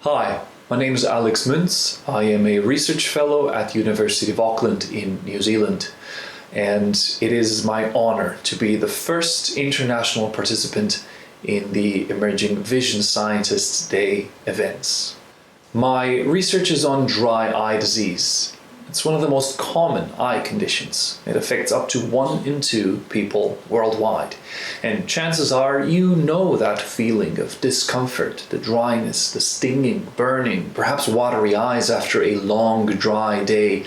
Hi, my name is Alex Muntz. I am a research fellow at the University of Auckland in New Zealand, and it is my honor to be the first international participant in the Emerging Vision Scientists Day events. My research is on dry eye disease. It's one of the most common eye conditions. It affects up to 1 in 2 people worldwide. And chances are you know that feeling of discomfort, the dryness, the stinging, burning, perhaps watery eyes after a long, dry day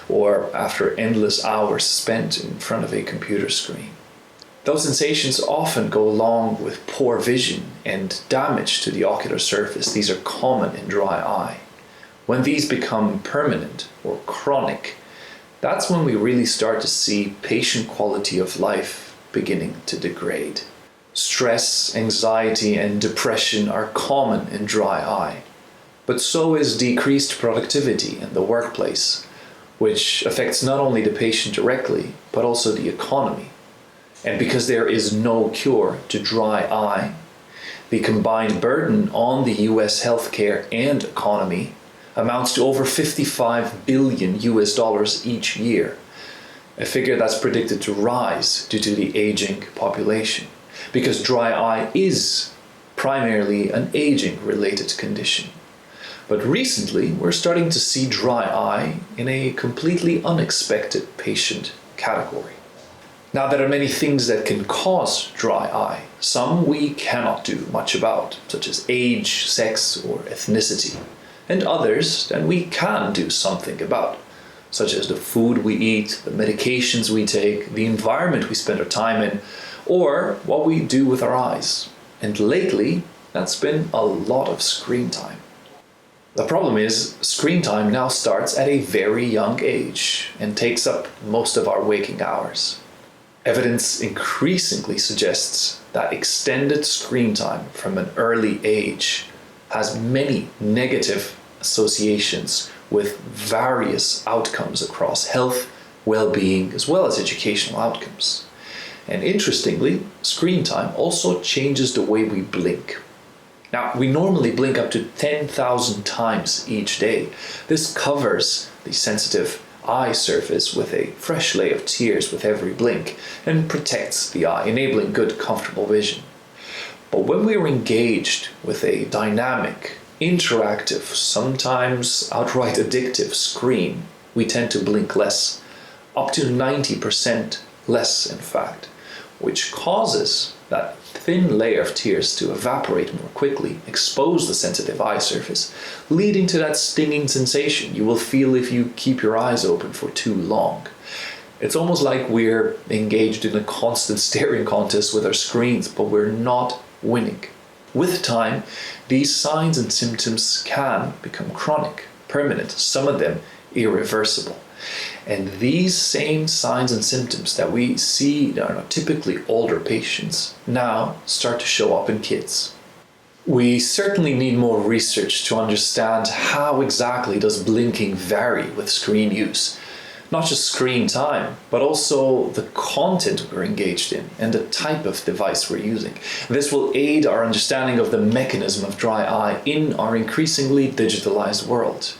or after endless hours spent in front of a computer screen. Those sensations often go along with poor vision and damage to the ocular surface. These are common in dry eye. When these become permanent or chronic, that's when we really start to see patient quality of life beginning to degrade. Stress, anxiety, and depression are common in dry eye, but so is decreased productivity in the workplace, which affects not only the patient directly, but also the economy. And because there is no cure to dry eye, the combined burden on the US healthcare and economy amounts to over $55 billion each year, a figure that's predicted to rise due to the aging population, because dry eye is primarily an aging-related condition. But recently, we're starting to see dry eye in a completely unexpected patient category. Now, there are many things that can cause dry eye. Some we cannot do much about, such as age, sex, or ethnicity. And others that we can do something about, such as the food we eat, the medications we take, the environment we spend our time in, or what we do with our eyes. And lately, that's been a lot of screen time. The problem is, screen time now starts at a very young age and takes up most of our waking hours. Evidence increasingly suggests that extended screen time from an early age has many negative associations with various outcomes across health, well-being, as well as educational outcomes. And interestingly, screen time also changes the way we blink. Now, we normally blink up to 10,000 times each day. This covers the sensitive eye surface with a fresh layer of tears with every blink and protects the eye, enabling good, comfortable vision. But when we are engaged with a dynamic, interactive, sometimes outright addictive screen, we tend to blink less, up to 90% less in fact, which causes that thin layer of tears to evaporate more quickly, expose the sensitive eye surface, leading to that stinging sensation you will feel if you keep your eyes open for too long. It's almost like we're engaged in a constant staring contest with our screens, but we're not winning. With time, these signs and symptoms can become chronic, permanent, some of them irreversible. And these same signs and symptoms that we see in our typically older patients now start to show up in kids. We certainly need more research to understand how exactly does blinking vary with screen use. Not just screen time, but also the content we're engaged in and the type of device we're using. This will aid our understanding of the mechanism of dry eye in our increasingly digitalized world.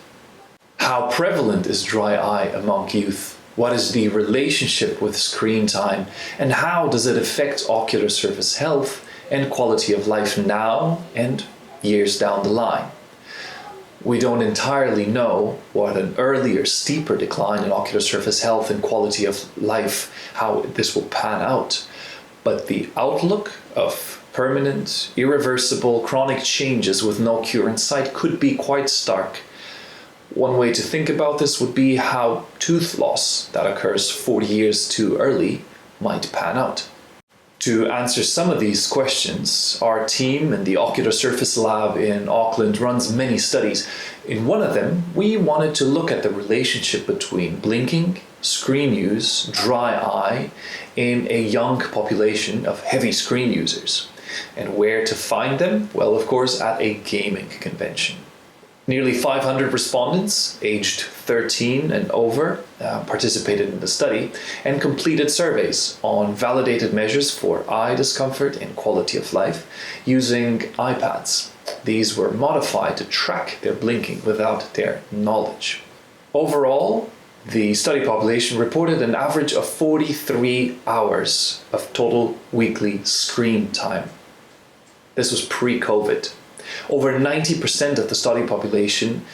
How prevalent is dry eye among youth? What is the relationship with screen time? And how does it affect ocular surface health and quality of life now and years down the line? We don't entirely know what an earlier, steeper decline in ocular surface health and quality of life, how this will pan out. But the outlook of permanent, irreversible, chronic changes with no cure in sight could be quite stark. One way to think about this would be how tooth loss that occurs 40 years too early might pan out. To answer some of these questions, our team in the Ocular Surface Lab in Auckland runs many studies. In one of them, we wanted to look at the relationship between blinking, screen use, dry eye in a young population of heavy screen users. And where to find them? Well, of course, at a gaming convention. Nearly 500 respondents, aged 13 and over, participated in the study and completed surveys on validated measures for eye discomfort and quality of life using iPads. These were modified to track their blinking without their knowledge. Overall, the study population reported an average of 43 hours of total weekly screen time. This was pre-COVID. Over 90% of the study population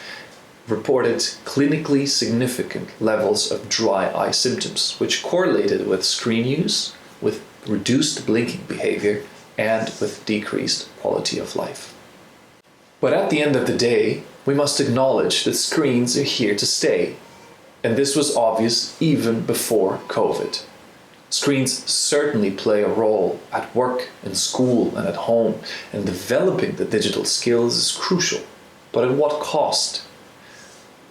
reported clinically significant levels of dry eye symptoms, which correlated with screen use, with reduced blinking behavior, and with decreased quality of life. But at the end of the day, we must acknowledge that screens are here to stay. And this was obvious even before COVID. Screens certainly play a role at work, in school, and at home, and developing the digital skills is crucial. But at what cost?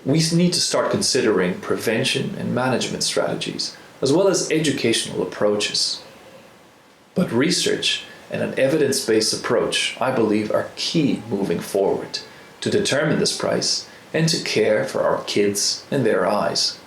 We need to start considering prevention and management strategies, as well as educational approaches. But research and an evidence-based approach, I believe, are key moving forward to determine this price and to care for our kids and their eyes.